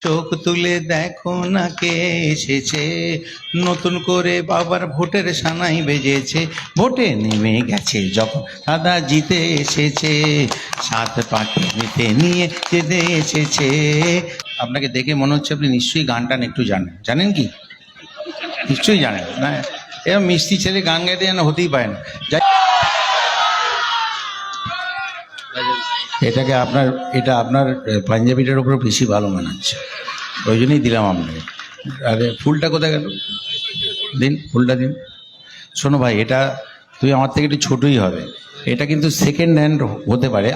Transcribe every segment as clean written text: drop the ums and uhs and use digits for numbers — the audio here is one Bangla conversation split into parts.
চোখ তুলে দেখো না কে এসেছে, নতুন করে বাবার ভোটের সানাই বেজেছে। ভোটে নেমে গেছে যখন দাদা জিতে এসেছে, সাত পাকে নিতে নিয়ে যেতে এসেছে। আপনাকে দেখে মনে হচ্ছে আপনি নিশ্চয়ই গান টান একটু জানেন। জানেন কি? নিশ্চয়ই জানেন না? এরকম মিষ্টি ছেলে গান গাইতে যেন হতেই পারে না। এটা আপনার পাঞ্জাবিটার উপর বেশি ভালো মানাচ্ছে, ওই জন্যই দিলাম আপনাকে। আরে ফুলটা কোথায় গেল? দিন ফুলটা দিন। শোনো ভাই, এটা তুই আমার থেকে একটু ছোটই হবে, এটা কিন্তু সেকেন্ড হ্যান্ড হতে পারে।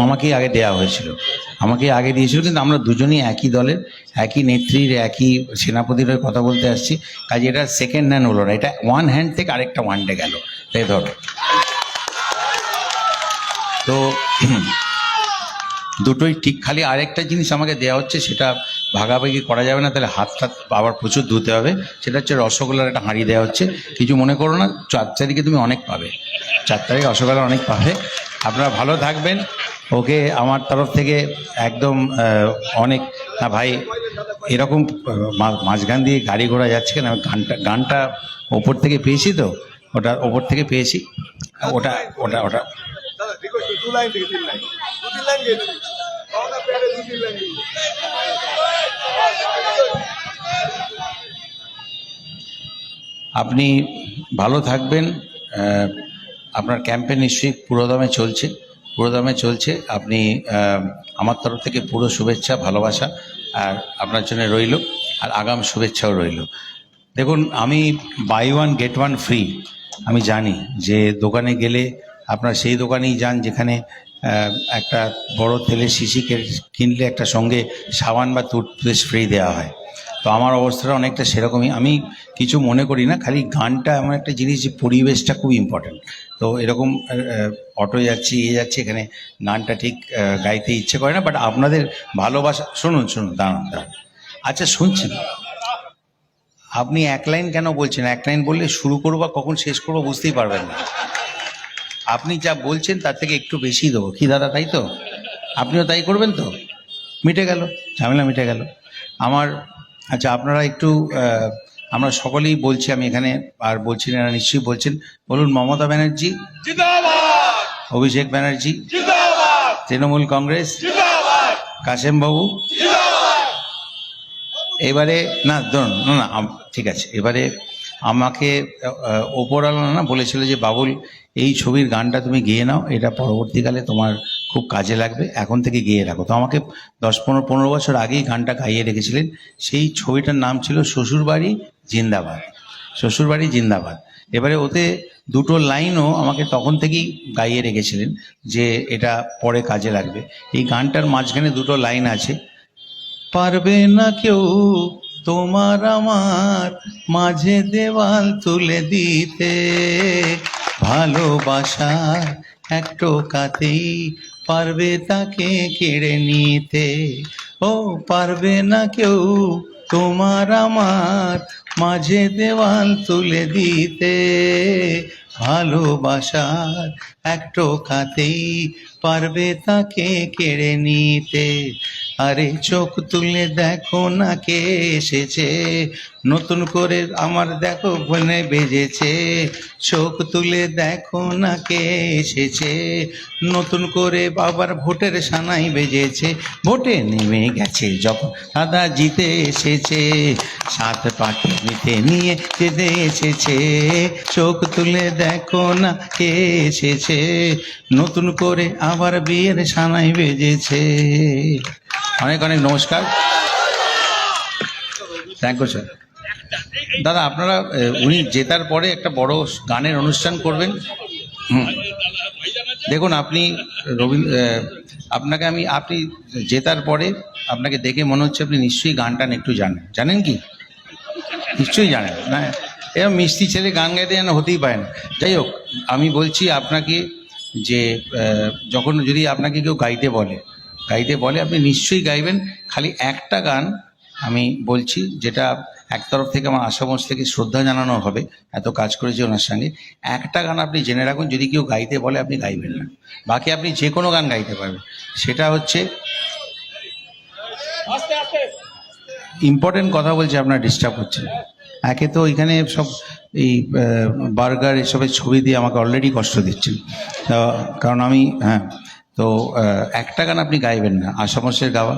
আমাকেই আগে দেওয়া হয়েছিল, আমাকেই আগে দিয়েছিল, কিন্তু আমরা দুজনেই একই দলের, একই নেত্রীর, একই সেনাপতির হয়ে কথা বলতে আসছি। কাজে এটা সেকেন্ড হ্যান্ড হলো না, এটা ওয়ান হ্যান্ড থেকে আরেকটা ওয়ানডে গেল। তাই ধরো তো দুটোই ঠিক। খালি আরেকটা জিনিস আমাকে দেওয়া হচ্ছে, সেটা ভাগাভাগি করা যাবে না, তাহলে হাতটা আবার প্রচুর ধুতে হবে। সেটা হচ্ছে রসগোল্লার একটা হাঁড়ি দেওয়া হচ্ছে। কিছু মনে করো না, 4 তারিখে তুমি অনেক পাবে, 4 তারিখে রসগোল্লা অনেক পাবে। আপনারা ভালো থাকবেন। ওকে আমার তরফ থেকে একদম অনেক। না ভাই, এরকম মাঝখান দিয়ে গাড়ি ঘোড়া যাচ্ছে কেন? গানটা ওপর থেকে পেয়েছি, তো ওটা ওপর থেকে পেয়েছি। ওটা ওটা ওটা আপনি ভালো থাকবেন। আপনার ক্যাম্পেইন নিশ্চয়ই পুরোদমে চলছে। আপনি আমার তরফ থেকে পুরো শুভেচ্ছা, ভালোবাসা আর আপনার জন্য রইল, আর আগাম শুভেচ্ছাও রইল। দেখুন, আমি buy one get one free আমি জানি যে দোকানে গেলে আপনার সেই দোকানেই যান যেখানে একটা বড় তেলের শিশি কিনলে একটা সঙ্গে সাবান বা টুথপেস্ট ফ্রি দেওয়া হয়। তো আমার অবস্থাটা অনেকটা সেরকমই। আমি কিছু মনে করি না, খালি গানটা এমন একটা জিনিস যে পরিবেশটা খুব ইম্পর্টেন্ট। তো এরকম অটো যাচ্ছি, যাচ্ছি, এখানে গানটা ঠিক গাইতে ইচ্ছে করে না, বাট আপনাদের ভালোবাসা। শুনুন দাঁড়ান। আচ্ছা শুনছি, আপনি এক লাইন কেন বলছেন? এক লাইন বললে শুরু করবো বা কখন শেষ করবো বুঝতেই পারবেন না। আপনি যা বলছেন তার থেকে একটু বেশি দেবো কি দাদা? তাই তো? আপনিও তাই করবেন তো? মিটে গেল, ঝামেলা মিটে গেল আমার। আচ্ছা আপনারা একটু আমরা সকলেই বলছি, আমি এখানে আর বলছি না, নিশ্চয়ই বলছেন। বলুন, মমতা ব্যানার্জি জিন্দাবাদ, অভিষেক ব্যানার্জি জিন্দাবাদ, তৃণমূল কংগ্রেস জিন্দাবাদ, কাশেম বাবু জিন্দাবাদ। এবারে না ধরুন, না ঠিক আছে, এবারে আমাকে ওপরওয়ালা বলেছিল যে বাবুল, এই ছবির গানটা তুমি গেয়ে নাও, এটা পরবর্তীকালে তোমার খুব কাজে লাগবে, এখন থেকে গেয়ে রাখো। তো আমাকে 10-15 বছর আগেই গানটা গাইয়ে রেখেছিলেন। সেই ছবিটার নাম ছিল শ্বশুরবাড়ি জিন্দাবাদ, শ্বশুরবাড়ি জিন্দাবাদ। এবারে ওতে দুটো লাইনও আমাকে তখন থেকেই গাইয়ে রেখেছিলেন যে এটা পরে কাজে লাগবে। এই গানটার মাঝখানে দুটো লাইন আছে, পারবে না কেউ তোমার আমার মাঝে দেওয়াল তুলে দিতে, ভালোবাসার এক টোকাতেই পারবে তাকে কেড়ে নিতে। ও পারবে না কেউ তোমার আমার মাঝে দেওয়াল তুলে দিতে, ভালোবাসার এক টোকাতেই পারবে তাকে কেড়ে নিতে। আরে চোখ তুলে দেখো না কে এসেছে, নতুন করে আমার দেখো বনে বেজেছে। চোখ তুলে দেখো না কে এসেছে, নতুন করে বাবার ভোটের সানাই বেজেছে। ভোটে নেমে গেছে যখন দাদা জিতে এসেছে, সাত পাকে নিতে নিয়ে যেতে এসেছে। চোখ তুলে দেখো না কে এসেছে, নতুন করে আবার বিয়ের সানাই বেজেছে। অনেক অনেক নমস্কার, থ্যাংক ইউ স্যার। দাদা আপনারা উনি জেতার পরে একটা বড় গানের অনুষ্ঠান করবেন। দেখুন আপনি আপনি জেতার পরে আপনাকে দেখে মনে হচ্ছে আপনি নিশ্চয়ই গান টান একটু জানেন। জানেন কি? নিশ্চয়ই জানেন না? এরকম মিষ্টি ছেলে গান গাইতে যেন হতেই পারে না। যাই হোক, আমি বলছি আপনাকে যে যখন যদি আপনাকে কেউ গাইতে বলে আপনি নিশ্চয়ই গাইবেন। খালি একটা গান আমি বলছি, যেটা এক তরফ থেকে আমার আশামঞ্চ থেকে শ্রদ্ধা জানানো হবে, এত কাজ করেছি ওনার সঙ্গে। একটা গান আপনি জেনে রাখুন, যদি কেউ গাইতে বলে আপনি গাইবেন না, বাকি আপনি যে কোনো গান গাইতে পারবেন। সেটা হচ্ছে ইম্পর্টেন্ট কথা বলছি, আপনার ডিস্টার্ব হচ্ছে। একে তো এখানে সব এই বার্গার এসবের ছবি দিয়ে আমাকে অলরেডি কষ্ট দিচ্ছেন, কারণ আমি তো একটা গান আপনি গাইবেন না, আশামশের গাওয়া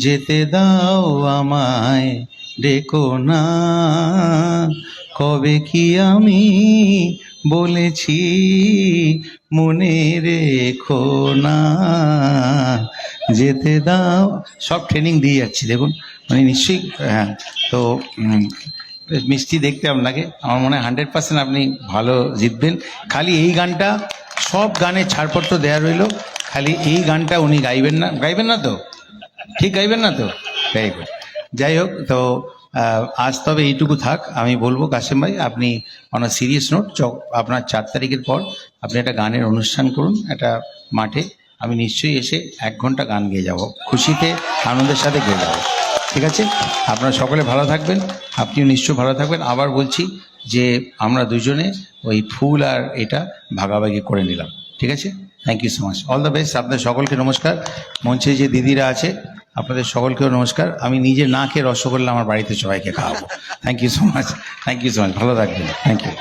যেতে দাও আমায় ডেকো না, কবে কি আমি বলেছি মনে রেখো না, যেতে দাও। সব ট্রেনিং দিয়ে যাচ্ছি দেখুন, মানে নিশ্চয়ই। তো মিষ্টি দেখতে আপনাকে, আমার মনে হয় 100% আপনি ভালো জিতবেন। খালি এই গানটা, সব গানে ছাড়পত্র দেওয়া রইল, খালি এই গানটা উনি গাইবেন না তো? ঠিক গাইবেন না তো? Very good. যাই হোক, তো আজ তবে এইটুকু থাক। আমি বলবো কাশেম ভাই, আপনি অন আ সিরিয়াস নোট, আপনার 4 তারিখের পর আপনি একটা গানের অনুষ্ঠান করুন একটা মাঠে, আমি নিশ্চয়ই এসে 1 ঘন্টা গান গেয়ে যাব, খুশিতে আনন্দের সাথে গেয়ে যাবো। ঠিক আছে? আপনারা সকলে ভালো থাকবেন, আপনিও নিশ্চয়ই ভালো থাকবেন। আবার বলছি যে আমরা দুজনে ওই ফুল আর এটা ভাগাভাগি করে নিলাম, ঠিক আছে? Thank you so much, all the best. আপনাদের সকলকে নমস্কার, মঞ্চে যে দিদিরা আছে আপনাদের সকলকেও নমস্কার। আমি নিজে না খেয়ে রসগোল্লা আমার বাড়িতে সবাইকে খাওয়াবো। থ্যাংক ইউ সো মাচ, ভালো থাকবেন, থ্যাংক ইউ।